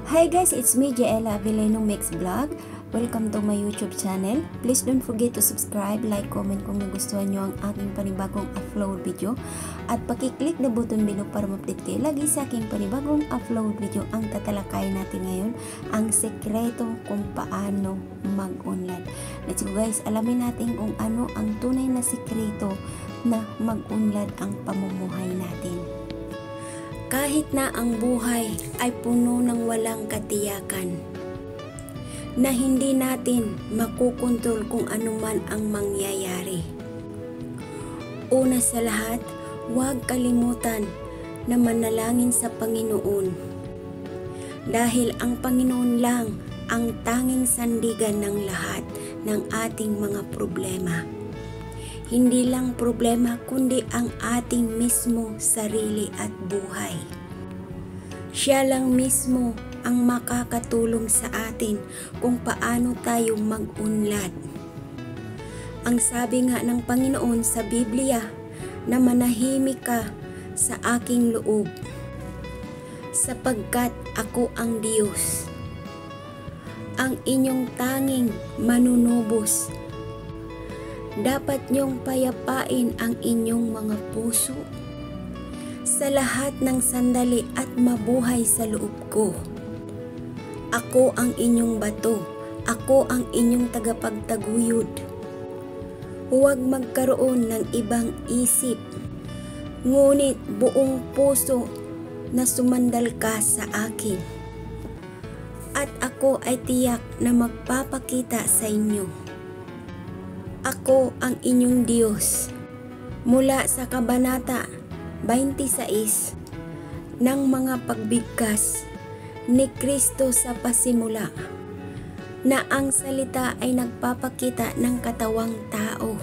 Hi guys, it's me Jaela Aveleno Mix Vlog. Welcome to my YouTube channel. Please don't forget to subscribe, like, comment kung nagustuhan nyo ang aking panibagong upload video. At pakiclick na button below para ma-update kayo lagi sa aking panibagong upload video. Ang tatalakayin natin ngayon, ang sekreto kung paano mag-unlad. Let's go guys, alamin natin kung ano ang tunay na sekreto na mag-unlad ang pamumuhay natin. Kahit na ang buhay ay puno ng walang katiyakan, na hindi natin makukontrol kung ano man ang mangyayari. Una sa lahat, huwag kalimutan na manalangin sa Panginoon. Dahil ang Panginoon lang ang tanging sandigan ng lahat ng ating mga problema. Hindi lang problema kundi ang ating mismo sarili at buhay. Siya lang mismo ang makakatulong sa atin kung paano tayo mag-unlad. Ang sabi nga ng Panginoon sa Biblia na manahimik ka sa aking loob sapagkat ako ang Diyos, ang inyong tanging manunubos. Dapat niyong payapain ang inyong mga puso sa lahat ng sandali at mabuhay sa loob ko. Ako ang inyong bato, ako ang inyong tagapagtaguyod. Huwag magkaroon ng ibang isip, ngunit buong puso na sumandal ka sa akin. At ako ay tiyak na magpapakita sa inyo. Ako ang inyong Diyos. Mula sa Kabanata 26 ng mga pagbigkas ni Kristo sa pasimula, na ang salita ay nagpapakita ng katawang tao.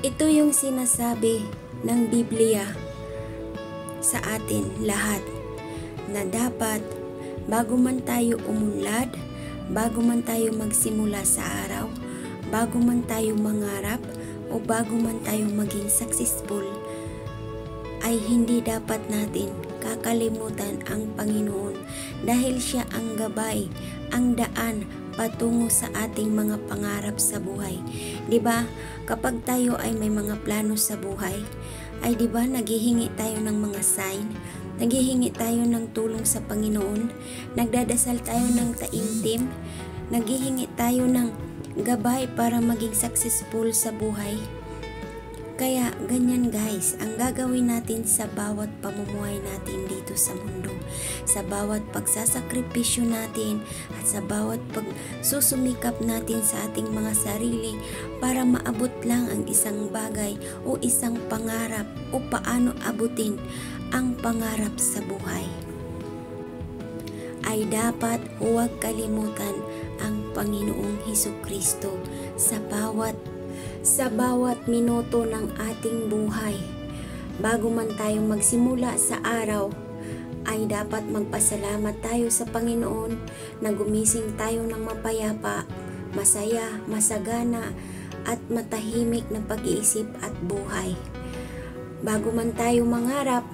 Ito yung sinasabi ng Biblia sa atin lahat, na dapat bago man tayo umunlad, bago man tayo magsimula sa araw, bago man tayo mangarap o bago man tayo maging successful, ay hindi dapat natin kakalimutan ang Panginoon, dahil siya ang gabay, ang daan patungo sa ating mga pangarap sa buhay. 'Di ba? Kapag tayo ay may mga plano sa buhay, ay 'di ba naghihingi tayo ng mga sign, naghihingi tayo ng tulong sa Panginoon, nagdadasal tayo ng taimtim, naghihingi tayo ng gabay para maging successful sa buhay. Kaya ganyan guys, ang gagawin natin sa bawat pamumuhay natin dito sa mundo, sa bawat pagsasakripisyo natin at sa bawat pagsusumikap natin sa ating mga sarili para maabot lang ang isang bagay o isang pangarap o paano abutin ang pangarap sa buhay, ay dapat huwag kalimutan ang Panginoong Hesukristo sa bawat minuto ng ating buhay. Bago man tayo magsimula sa araw, ay dapat magpasalamat tayo sa Panginoon na gumising tayo ng mapayapa, masaya, masagana at matahimik na pag-iisip at buhay. Bago man tayo mangarap,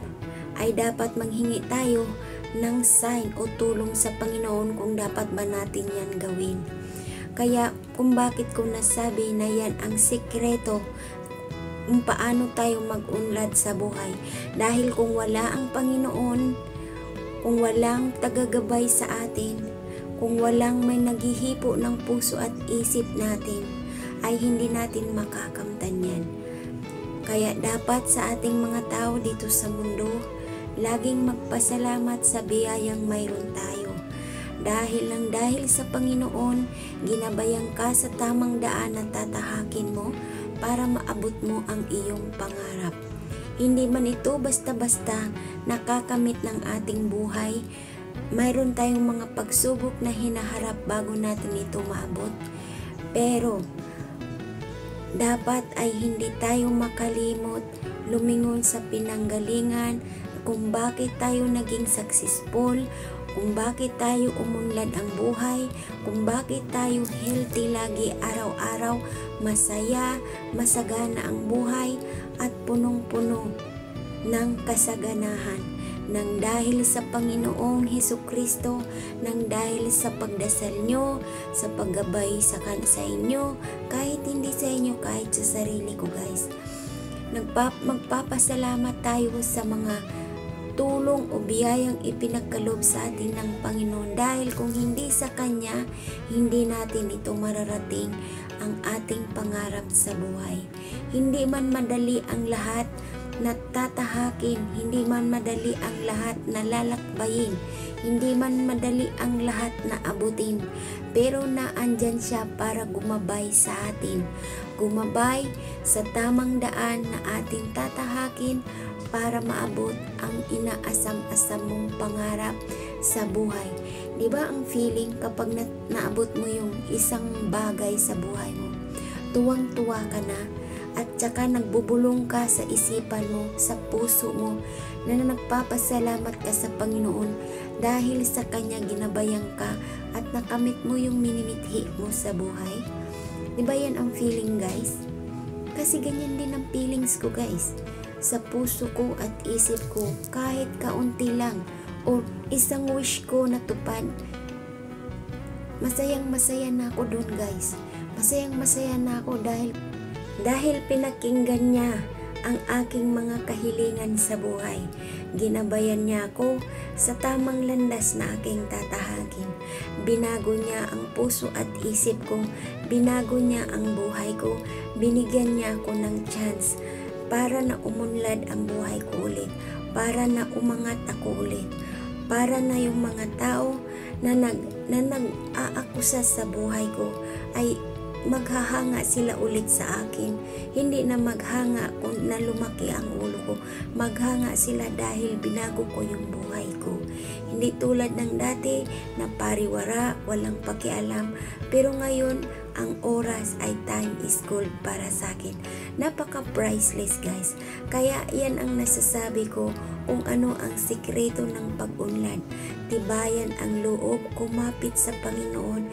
ay dapat manghingi tayo ng sign o tulong sa Panginoon kung dapat ba natin yan gawin. Kaya kung bakit ko nasabi na yan ang sikreto kung paano tayo mag-unlad sa buhay. Dahil kung wala ang Panginoon, kung walang tagagabay sa atin, kung walang may naghihipo ng puso at isip natin, ay hindi natin makakamtan yan. Kaya dapat sa ating mga tao dito sa mundo, laging magpasalamat sa biyayang mayroon tayo. Dahil sa Panginoon, ginabayan ka sa tamang daan na tatahakin mo para maabot mo ang iyong pangarap. Hindi man ito basta-basta nakakamit ng ating buhay. Mayroon tayong mga pagsubok na hinaharap bago natin ito maabot. Pero dapat ay hindi tayo makalimot lumingon sa pinanggalingan kung bakit tayo naging successful, kung bakit tayo umunlad ang buhay, kung bakit tayo healthy lagi araw-araw, masaya, masagana ang buhay at punong-puno ng kasaganahan. nang dahil sa Panginoong Hesukristo, nang dahil sa pagdasal nyo, sa paggabay sa inyo, kahit hindi sa inyo, kahit sa sarili ko guys. Magpapasalamat tayo sa mga tulong o biyayang ipinagkaloob sa atin ng Panginoon, dahil kung hindi sa Kanya, hindi natin ito mararating ang ating pangarap sa buhay. Hindi man madali ang lahat na tatahakin, hindi man madali ang lahat na lalakbayin, hindi man madali ang lahat na abutin, pero naandyan siya para gumabay sa atin, gumabay sa tamang daan na ating tatahakin para maabot ang inaasam-asam mong pangarap sa buhay. Diba ang feeling kapag naabot mo yung isang bagay sa buhay mo? Tuwang-tuwa ka na at saka nagbubulong ka sa isipan mo, sa puso mo, na nagpapasalamat ka sa Panginoon dahil sa Kanya ginabayan ka at nakamit mo yung minimithi mo sa buhay. Diba yan ang feeling guys? Kasi ganyan din ang feelings ko guys. Sa puso ko at isip ko, kahit kaunti lang o isang wish ko natupad, masayang masaya na ako doon guys. Masayang masaya na ako dahil pinakinggan niya ang aking mga kahilingan sa buhay. Ginabayan niya ako sa tamang landas na aking tatahakin. Binago niya ang puso at isip ko, binago niya ang buhay ko, binigyan niya ako ng chance para na umunlad ang buhay ko ulit, para na umangat ako ulit, para na yung mga tao na nag-aakusa sa buhay ko ay maghahanga sila ulit sa akin. Hindi na maghanga kung na lumaki ang ulo ko, maghanga sila dahil binago ko yung buhay ko. Hindi tulad ng dati na pariwara, walang pakialam, pero ngayon ang oras ay time is gold para sa akin. Napaka-priceless guys. Kaya yan ang nasasabi ko kung ano ang sikreto ng pag-unlad. Tibayan ang loob, kumapit sa Panginoon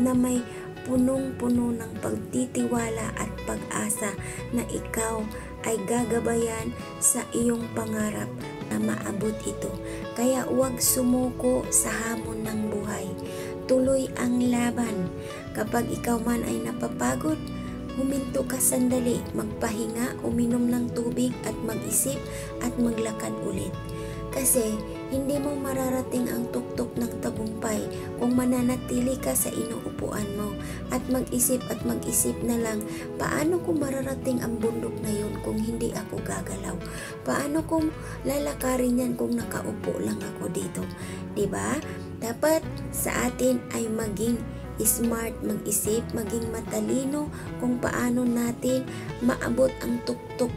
na may punong-puno ng pagtitiwala at pag-asa na ikaw ay gagabayan sa iyong pangarap na maabot ito. Kaya huwag sumuko sa hamon ng buhay. Tuloy ang laban. Kapag ikaw man ay napapagod, huminto ka sandali, magpahinga, uminom ng tubig at mag-isip at maglakad ulit. Kasi hindi mo mararating ang tuktok ng tagumpay kung mananatili ka sa inuupuan mo at mag-isip na lang, paano ko mararating ang bundok na yun kung hindi ako gagalaw? Paano ko lalakarin yan kung nakaupo lang ako dito? Diba? Dapat sa atin ay maging smart, mag-isip, maging matalino kung paano natin maabot ang tuktok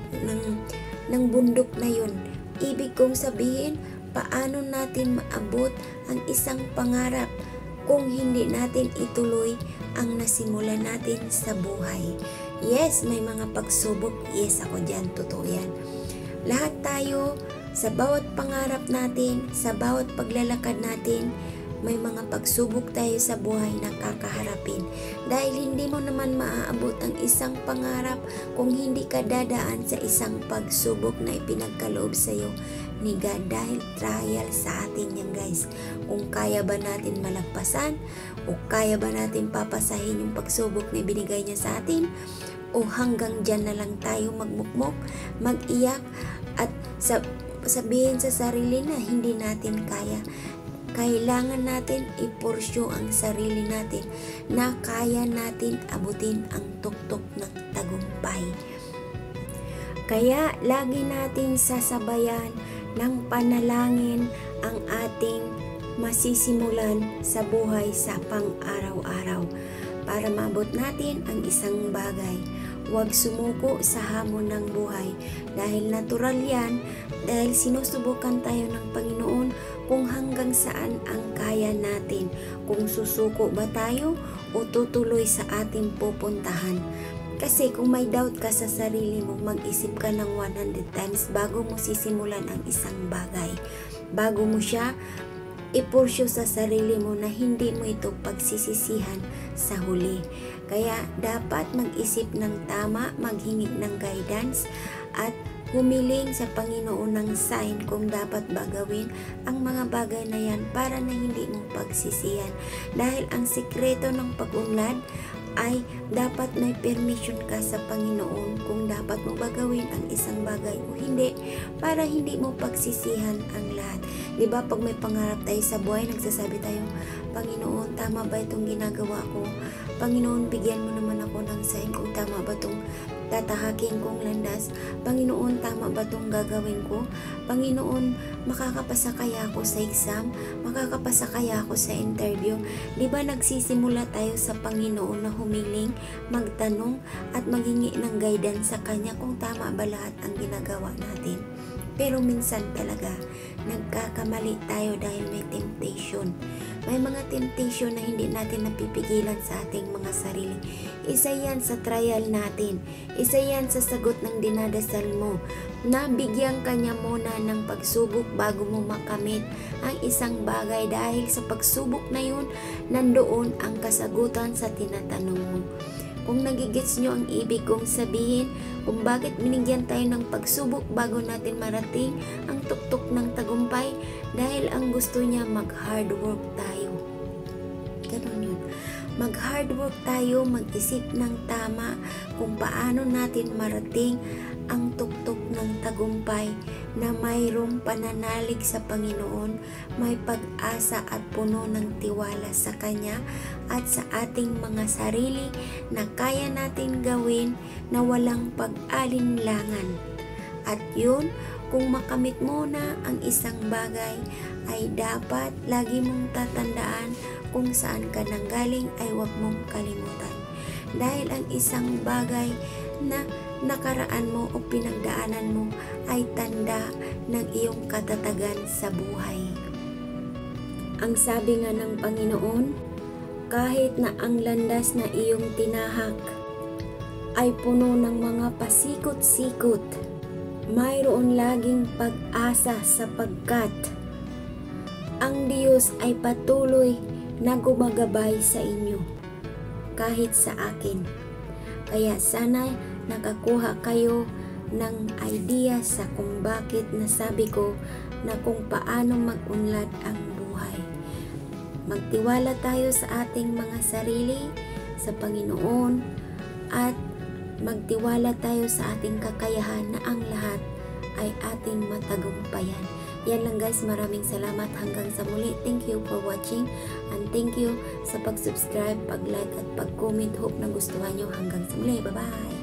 ng bundok na yun. Ibig kong sabihin, paano natin maabot ang isang pangarap kung hindi natin ituloy ang nasimulan natin sa buhay. Yes, may mga pagsubok. Yes, ako dyan. Totoo yan. Lahat tayo, sa bawat pangarap natin, sa bawat paglalakad natin, may mga pagsubok tayo sa buhay na kakaharapin. Dahil hindi mo naman maaabot ang isang pangarap kung hindi ka dadaan sa isang pagsubok na ipinagkaloob sa iyo ni God. Dahil trial sa atin yan guys. Kung kaya ba natin malagpasan o kaya ba natin papasahin yung pagsubok na binigay niya sa atin, o hanggang dyan na lang tayo magmukmok, mag-iyak at sabihin sa sarili na hindi natin kaya. Kailangan natin iporsyo ang sarili natin na kaya natin abutin ang tuktok ng tagumpay. Kaya lagi natin sasabayan ng panalangin ang ating masisimulan sa buhay sa pang-araw-araw para maabot natin ang isang bagay. Huwag sumuko sa hamon ng buhay dahil natural yan, dahil sinusubukan tayo ng Panginoon kung hanggang saan ang kaya natin, kung susuko ba tayo o tutuloy sa ating pupuntahan. Kasi kung may doubt ka sa sarili mo, mag-isip ka ng 100 times bago mo sisimulan ang isang bagay. Bago mo siya ipursyo sa sarili mo na hindi mo ito pagsisisihan sa huli. Kaya dapat mag-isip ng tama, maghingi ng guidance at humiling sa Panginoon ng sign kung dapat ba gawin ang mga bagay na yan para na hindi mo pagsisihan. Dahil ang sikreto ng pag-unlad ay dapat may permission ka sa Panginoon kung dapat mo ba gawin ang isang bagay o hindi para hindi mo pagsisihan ang lahat. Diba pag may pangarap tayo sa buhay, nagsasabi tayo, Panginoon, tama ba itong ginagawa ko? Panginoon, bigyan mo naman ako ng sign kung tama ba itong tatahaking kong landas. Panginoon, tama ba itong gagawin ko? Panginoon, makakapasa kaya ako sa exam? Makakapasa kaya ako sa interview? Diba nagsisimula tayo sa Panginoon na humiling, magtanong at maghingi ng guidance sa Kanya kung tama ba lahat ang ginagawa natin. Pero minsan talaga, nagkakamali tayo dahil may temptation. May mga temptation na hindi natin napipigilan sa ating mga sarili. Isa yan sa trial natin. Isa yan sa sagot ng dinadasal mo. Nabigyan ka niya muna ng pagsubok bago mo makamit ang isang bagay dahil sa pagsubok na yun, nandoon ang kasagutan sa tinatanong mo. Kung nagigets nyo ang ibig kong sabihin, kung bakit binigyan tayo ng pagsubok bago natin marating ang tuktok ng tagumpay, dahil ang gusto niya mag-hard work tayo. Ganun yun. Mag-hard work tayo, mag-isip ng tama kung paano natin marating ang tuktok ng tagumpay na mayroong pananalig sa Panginoon, may pag-asa at puno ng tiwala sa Kanya at sa ating mga sarili na kaya natin gawin na walang pag-alinlangan. At yun, kung makamit mo na ang isang bagay, ay dapat lagi mong tatandaan kung saan ka nanggaling ay huwag mong kalimutan. Dahil ang isang bagay na nakaraan mo o pinagdaanan mo ay tanda ng iyong katatagan sa buhay. Ang sabi nga ng Panginoon, kahit na ang landas na iyong tinahak ay puno ng mga pasikot-sikot, mayroon laging pag-asa sapagkat ang Diyos ay patuloy na gumagabay sa inyo kahit sa akin. Kaya sana nakakuha kayo ng idea sa kung bakit nasabi ko na kung paano mag-unlad ang buhay. Magtiwala tayo sa ating mga sarili, sa Panginoon, at magtiwala tayo sa ating kakayahan na ang lahat ay ating matagumpayan. Yan lang guys, maraming salamat hanggang sa muli. Thank you for watching and thank you sa pag-subscribe, pag-like at pag-comment. Hope na gustuhan nyo. Hanggang sa muli. Bye-bye!